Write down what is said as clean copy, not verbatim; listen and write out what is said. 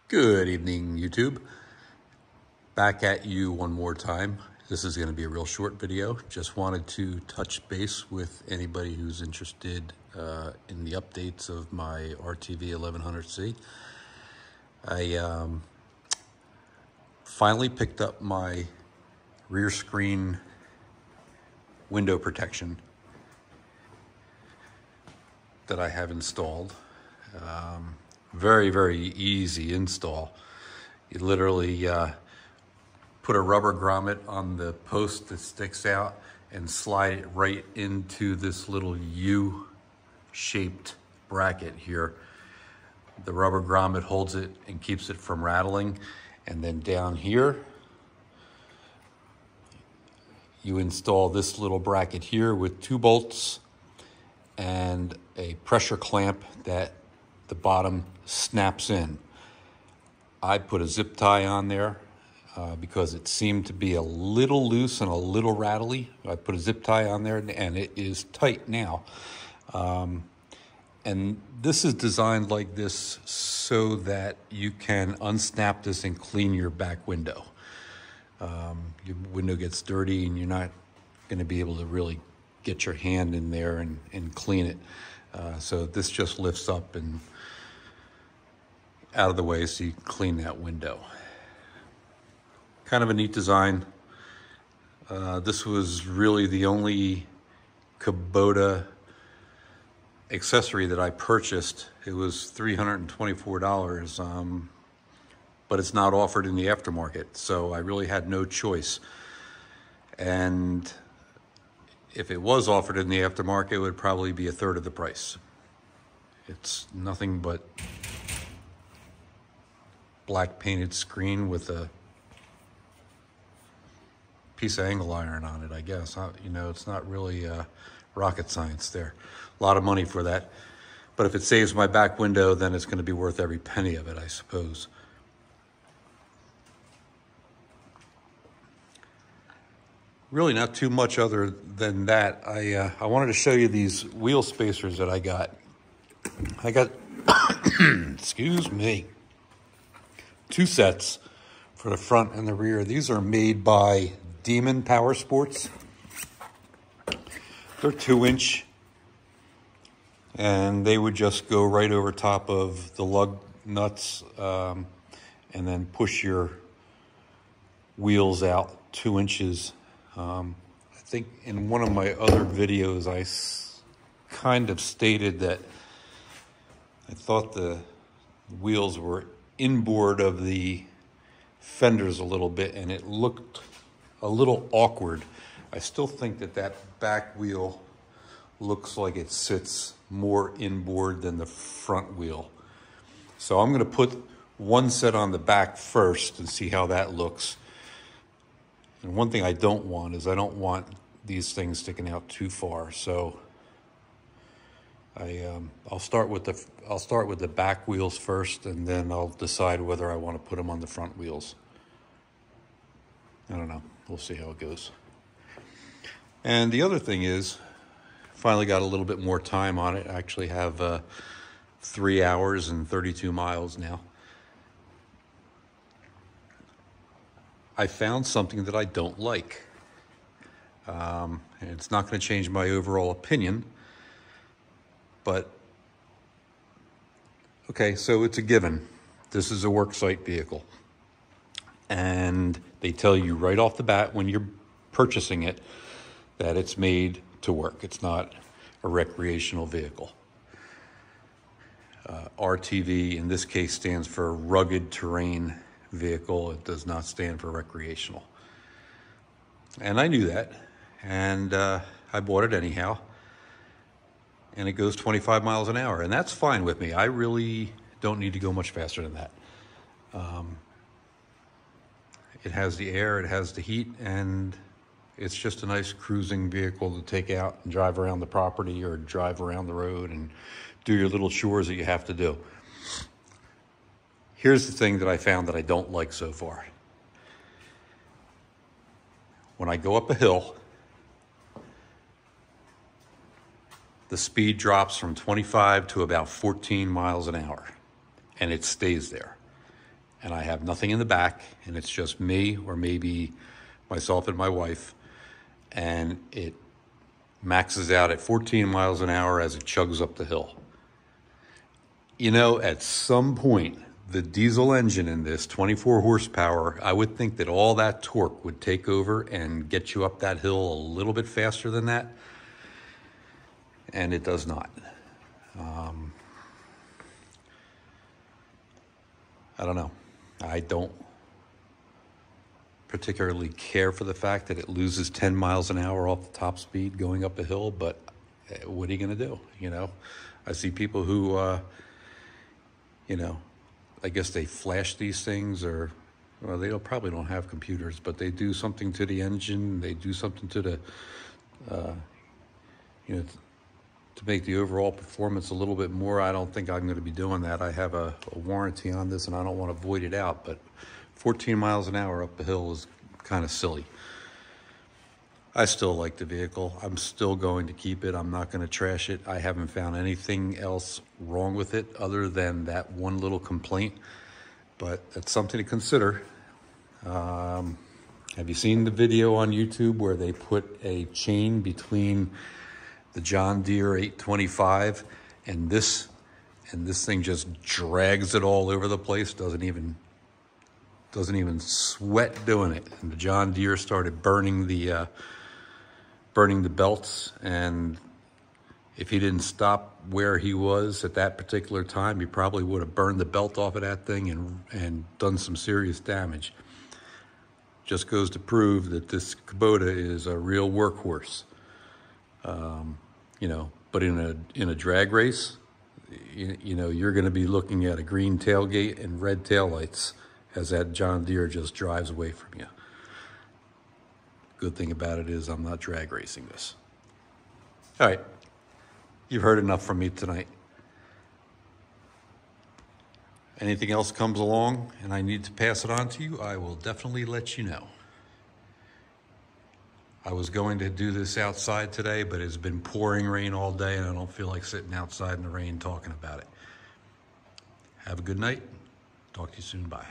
Good evening, YouTube. Back at you one more time. This is going to be a real short video. Just wanted to touch base with anybody who's interested in the updates of my RTV 1100C. I finally picked up my rear screen window protection that I have installed. Very, very easy install. You literally put a rubber grommet on the post that sticks out and slide it right into this little U-shaped bracket here. The rubber grommet holds it and keeps it from rattling. And then down here, you install this little bracket here with 2 bolts and a pressure clamp that the bottom snaps in. I put a zip tie on there because it seemed to be a little loose and a little rattly. I put a zip tie on there and it is tight now. And this is designed like this so that you can unsnap this and clean your back window. Your window gets dirty and you're not going to be able to really get your hand in there and clean it. So this just lifts up and out of the way so you can clean that window. Kind of a neat design. This was really the only Kubota accessory that I purchased. It was $324, but it's not offered in the aftermarket, so I really had no choice. And if it was offered in the aftermarket, it would probably be a third of the price. It's nothing but black painted screen with a piece of angle iron on it, I guess. You know, it's not really rocket science there. A lot of money for that. But if it saves my back window, then it's going to be worth every penny of it, I suppose. Really not too much other than that. I wanted to show you these wheel spacers that I got. Excuse me, 2 sets for the front and the rear. These are made by Demon Power Sports. They're 2-inch, and they would just go right over top of the lug nuts and then push your wheels out 2 inches. I think in one of my other videos I kind of stated that I thought the wheels were inboard of the fenders a little bit and it looked a little awkward. I still think that that back wheel looks like it sits more inboard than the front wheel. So I'm going to put one set on the back first and see how that looks. And one thing I don't want is I don't want these things sticking out too far. So I'll start with the back wheels first, and then I'll decide whether I want to put them on the front wheels. I don't know. We'll see how it goes. And the other thing is, finally got a little bit more time on it. I actually have 3 hours and 32 miles now. I found something that I don't like. And it's not going to change my overall opinion. But, okay, so it's a given. This is a worksite vehicle. And they tell you right off the bat when you're purchasing it that it's made to work. It's not a recreational vehicle. RTV, in this case, stands for rugged terrain vehicle. It does not stand for recreational. And I knew that. And I bought it anyhow. And it goes 25 miles an hour, and that's fine with me. I really don't need to go much faster than that. It has the air, it has the heat, and it's just a nice cruising vehicle to take out and drive around the property or drive around the road and do your little chores that you have to do. Here's the thing that I found that I don't like so far. When I go up a hill, the speed drops from 25 to about 14 miles an hour, and it stays there. and I have nothing in the back, and it's just me or maybe myself and my wife, and it maxes out at 14 miles an hour as it chugs up the hill. You know, at some point, the diesel engine in this, 24 horsepower, I would think that all that torque would take over and get you up that hill a little bit faster than that, and it does not. I don't know. I don't particularly care for the fact that it loses 10 miles an hour off the top speed going up a hill, but what are you going to do? You know, I see people who, you know, I guess they flash these things, or, well, they probably don't have computers, but they do something to the engine, they do something to the, you know, to make the overall performance a little bit more. I don't think I'm going to be doing that. I have a warranty on this, and I don't want to void it out, but 14 miles an hour up the hill is kind of silly. I still like the vehicle. I'm still going to keep it. I'm not going to trash it. I haven't found anything else wrong with it other than that one little complaint, but that's something to consider. Have you seen the video on YouTube where they put a chain between the John Deere 825 and this thing just drags it all over the place, doesn't even sweat doing it? And the John Deere started burning the belts, and if he didn't stop where he was at that particular time, he probably would have burned the belt off of that thing and done some serious damage. Just goes to prove that this Kubota is a real workhorse. You know, but in a drag race, you know, you're going to be looking at a green tailgate and red taillights as that John Deere just drives away from you. Good thing about it is I'm not drag racing this. All right, you've heard enough from me tonight. Anything else comes along and I need to pass it on to you, I will definitely let you know. I was going to do this outside today, but it's been pouring rain all day, and I don't feel like sitting outside in the rain talking about it. Have a good night. Talk to you soon. Bye.